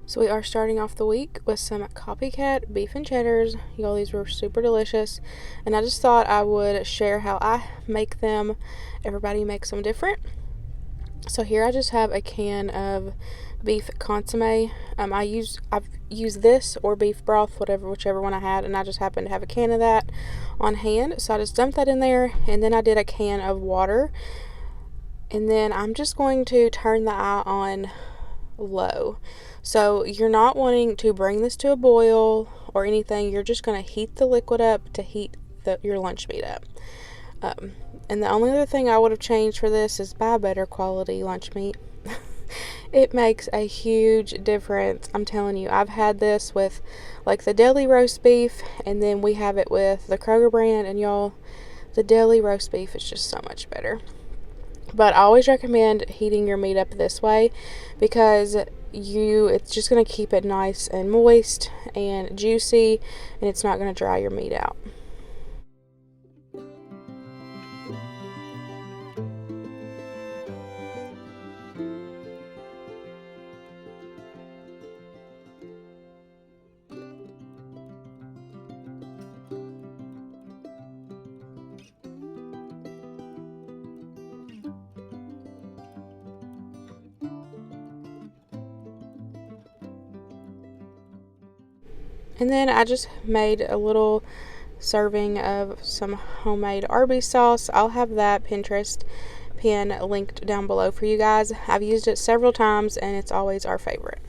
So we are starting off the week with some copycat beef and cheddars. Y'all, these were super delicious, and I just thought I would share how I make them. Everybody makes them different. So here I just have a can of beef consomme. I've used this or beef broth, whichever one I had, and I just happened to have a can of that on hand. So I just dumped that in there, and then I did a can of water, and then I'm just going to turn the eye on low. So you're not wanting to bring this to a boil or anything. You're just going to heat the liquid up to heat your lunch meat up. And the only other thing I would have changed for this is buy better quality lunch meat. It makes a huge difference. I'm telling you, I've had this with like the deli roast beef, and then we have it with the Kroger brand, and y'all, the deli roast beef is just so much better. But I always recommend heating your meat up this way because it's just going to keep it nice and moist and juicy, and it's not going to dry your meat out. And then I just made a little serving of some homemade Arby's sauce. I'll have that Pinterest pin linked down below for you guys. I've used it several times, and it's always our favorite.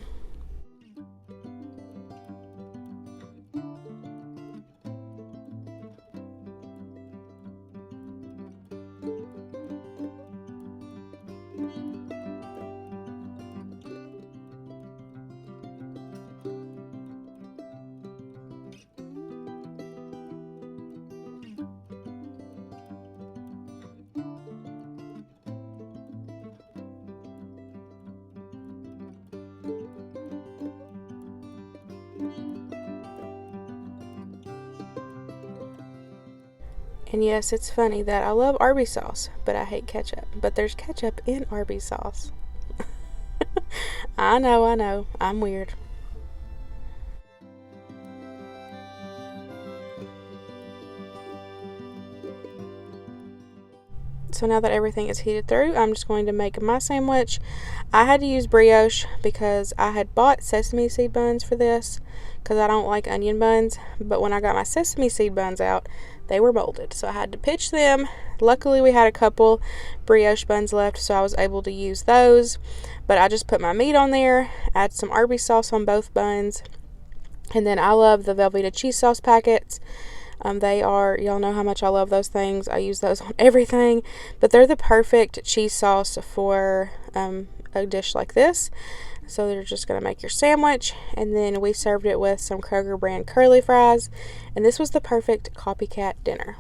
And yes, it's funny that I love Arby's sauce, but I hate ketchup. But there's ketchup in Arby's sauce. I know, I'm weird. So now that everything is heated through, I'm just going to make my sandwich. I had to use brioche because I had bought sesame seed buns for this because I don't like onion buns. But when I got my sesame seed buns out, they were molded. So I had to pitch them. Luckily, we had a couple brioche buns left, so I was able to use those. But I just put my meat on there, add some Arby's sauce on both buns. And then I love the Velveeta cheese sauce packets. Y'all know how much I love those things. I use those on everything, but they're the perfect cheese sauce for a dish like this. So they're just going to make your sandwich, and then we served it with some Kroger brand curly fries, and this was the perfect copycat dinner.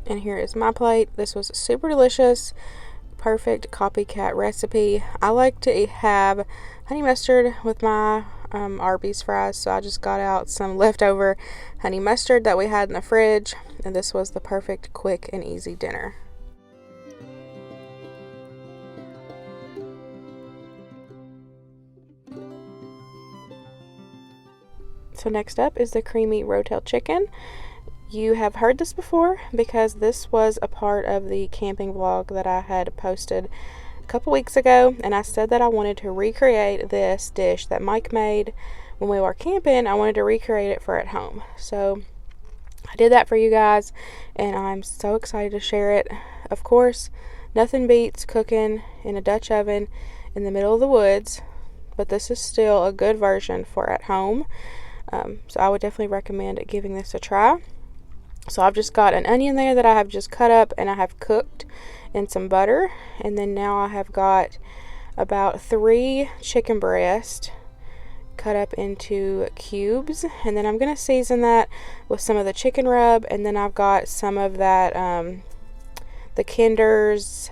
And here is my plate. This was super delicious. Perfect copycat recipe. I like to have honey mustard with my Arby's fries, so I just got out some leftover honey mustard that we had in the fridge, and this was the perfect quick and easy dinner. So next up is the creamy rotel chicken. You have heard this before because this was a part of the camping vlog that I had posted a couple weeks ago, and I said that I wanted to recreate this dish that Mike made when we were camping. I wanted to recreate it for at home. So I did that for you guys, and I'm so excited to share it. Of course, nothing beats cooking in a Dutch oven in the middle of the woods, but this is still a good version for at home. So I would definitely recommend giving this a try. So I've just got an onion there that I have just cut up and I have cooked in some butter. And then now I have got about 3 chicken breasts cut up into cubes. And then I'm going to season that with some of the chicken rub. And then I've got some of that, the Kinder's,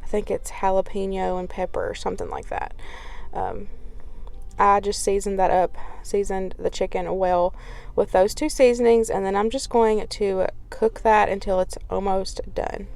I think it's jalapeno and pepper or something like that. I just seasoned the chicken well with those 2 seasonings, and then I'm just going to cook that until it's almost done.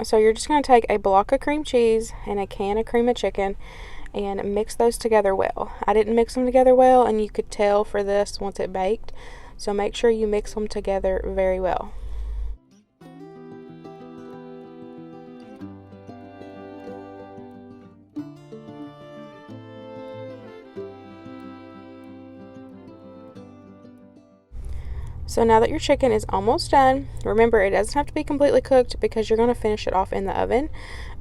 So you're just going to take a block of cream cheese and a can of cream of chicken and mix those together well. I didn't mix them together well, and you could tell for this once it baked. So make sure you mix them together very well. So now that your chicken is almost done, remember it doesn't have to be completely cooked because you're going to finish it off in the oven.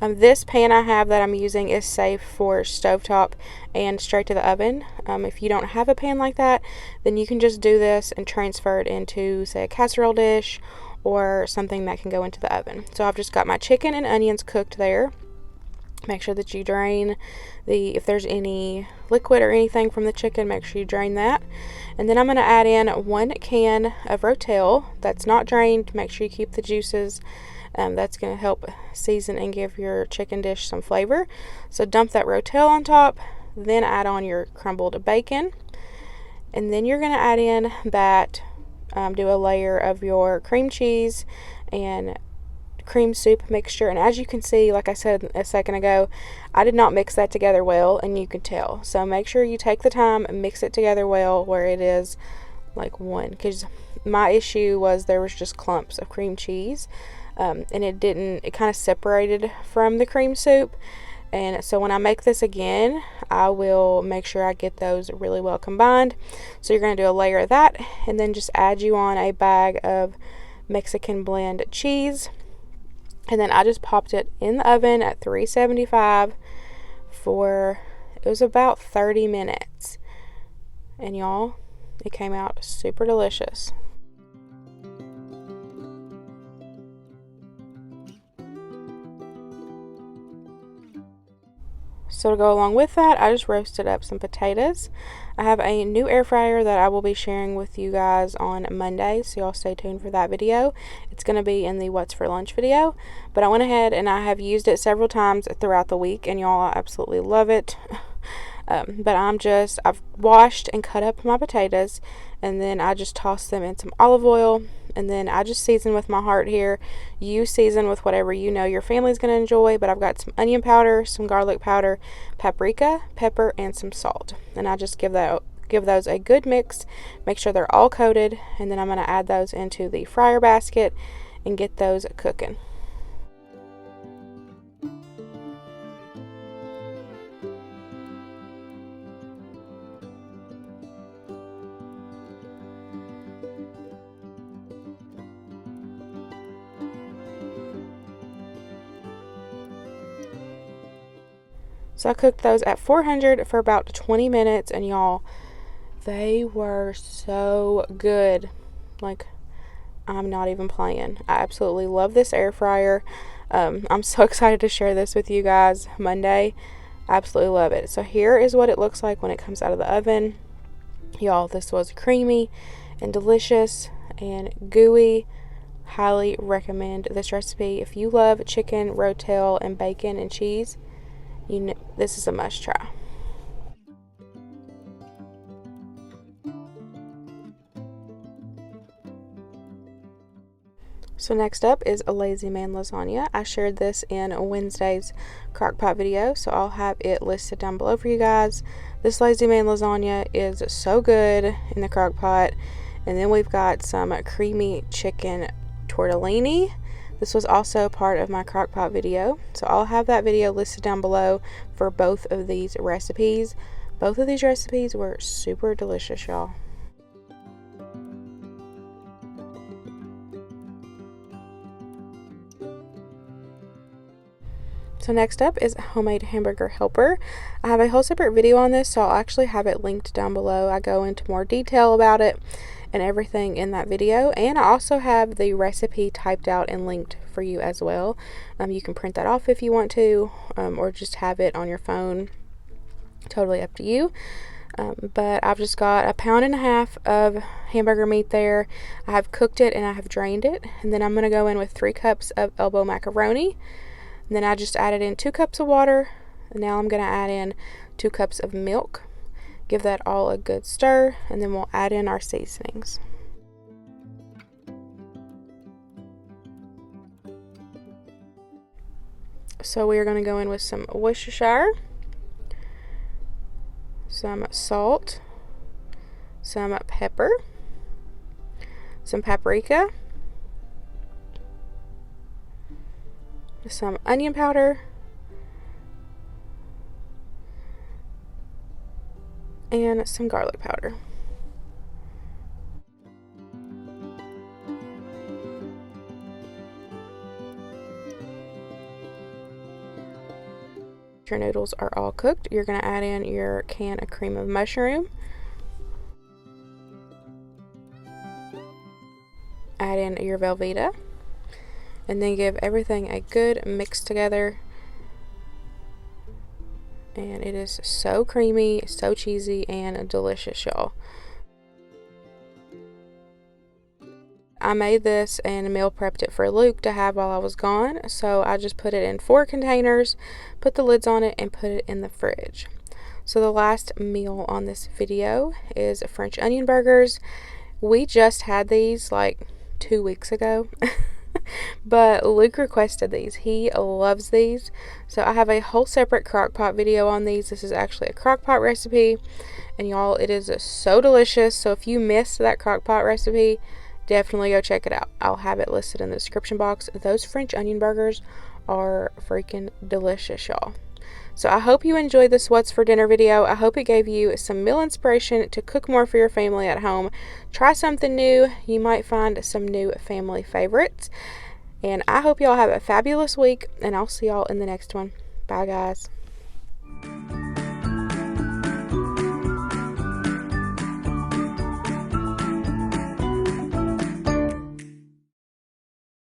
This pan I have that I'm using is safe for stovetop and straight to the oven. If you don't have a pan like that, then you can just do this and transfer it into, say, a casserole dish or something that can go into the oven. So I've just got my chicken and onions cooked there. Make sure that you drain if there's any liquid or anything from the chicken, make sure you drain that. And then I'm going to add in 1 can of rotel that's not drained. Make sure you keep the juices. That's going to help season and give your chicken dish some flavor. So dump that rotel on top, then add on your crumbled bacon. And then you're going to add in do a layer of your cream cheese and cream soup mixture. And as you can see, like I said a second ago, I did not mix that together well, and you can tell. So make sure you take the time and mix it together well where it is like one, because my issue was there was just clumps of cream cheese, and it kind of separated from the cream soup. And so when I make this again, I will make sure I get those really well combined. So you're going to do a layer of that, and then just add you on a bag of Mexican blend cheese. And then I just popped it in the oven at 375 it was about 30 minutes. And y'all, it came out super delicious. So to go along with that, I just roasted up some potatoes. I have a new air fryer that I will be sharing with you guys on Monday, so y'all stay tuned for that video. It's going to be in the What's for Lunch video, but I went ahead and I have used it several times throughout the week, and y'all, I absolutely love it. But I've washed and cut up my potatoes, and then I just tossed them in some olive oil, and then I just season with my heart here. You season with whatever you know your family's going to enjoy, but I've got some onion powder, some garlic powder, paprika, pepper, and some salt. And I just give those a good mix, make sure they're all coated, and then I'm going to add those into the fryer basket and get those cooking. So I cooked those at 400 for about 20 minutes, and y'all, they were so good. Like, I'm not even playing. I absolutely love this air fryer. I'm so excited to share this with you guys Monday. I absolutely love it. So here is what it looks like when it comes out of the oven. Y'all, this was creamy and delicious and gooey. Highly recommend this recipe. If you love chicken, rotel, and bacon and cheese, this is a must try. So next up is a lazy man lasagna. I shared this in Wednesday's crockpot video, so I'll have it listed down below for you guys. This lazy man lasagna is so good in the crockpot. And then we've got some creamy chicken tortellini. This was also part of my crockpot video, so I'll have that video listed down below for both of these recipes. Both of these recipes were super delicious, y'all. So next up is homemade hamburger helper. I have a whole separate video on this, so I'll actually have it linked down below. I go into more detail about it and everything in that video, and I also have the recipe typed out and linked for you as well. You can print that off if you want to, or just have it on your phone. Totally up to you. But I've just got 1.5 pounds of hamburger meat there. I have cooked it and I have drained it, and then I'm going to go in with 3 cups of elbow macaroni. And then I just added in 2 cups of water, and now I'm going to add in 2 cups of milk. Give that all a good stir, and then we'll add in our seasonings. So we are going to go in with some Worcestershire, some salt, some pepper, some paprika, some onion powder, and some garlic powder. Your noodles are all cooked. You're going to add in your can of cream of mushroom. Add in your Velveeta. And then give everything a good mix together. And it is so creamy, so cheesy, and delicious, y'all. I made this and meal prepped it for Luke to have while I was gone, so I just put it in 4 containers, put the lids on it, and put it in the fridge. So the last meal on this video is French onion burgers. We just had these like 2 weeks ago. But Luke requested these. He loves these. So I have a whole separate crock-pot video on these. This is actually a crock-pot recipe. And y'all, it is so delicious. So if you missed that crock-pot recipe, definitely go check it out. I'll have it listed in the description box. Those French onion burgers are freaking delicious, y'all. So I hope you enjoyed this What's for Dinner video. I hope it gave you some meal inspiration to cook more for your family at home. Try something new. You might find some new family favorites. And I hope y'all have a fabulous week, and I'll see y'all in the next one. Bye, guys.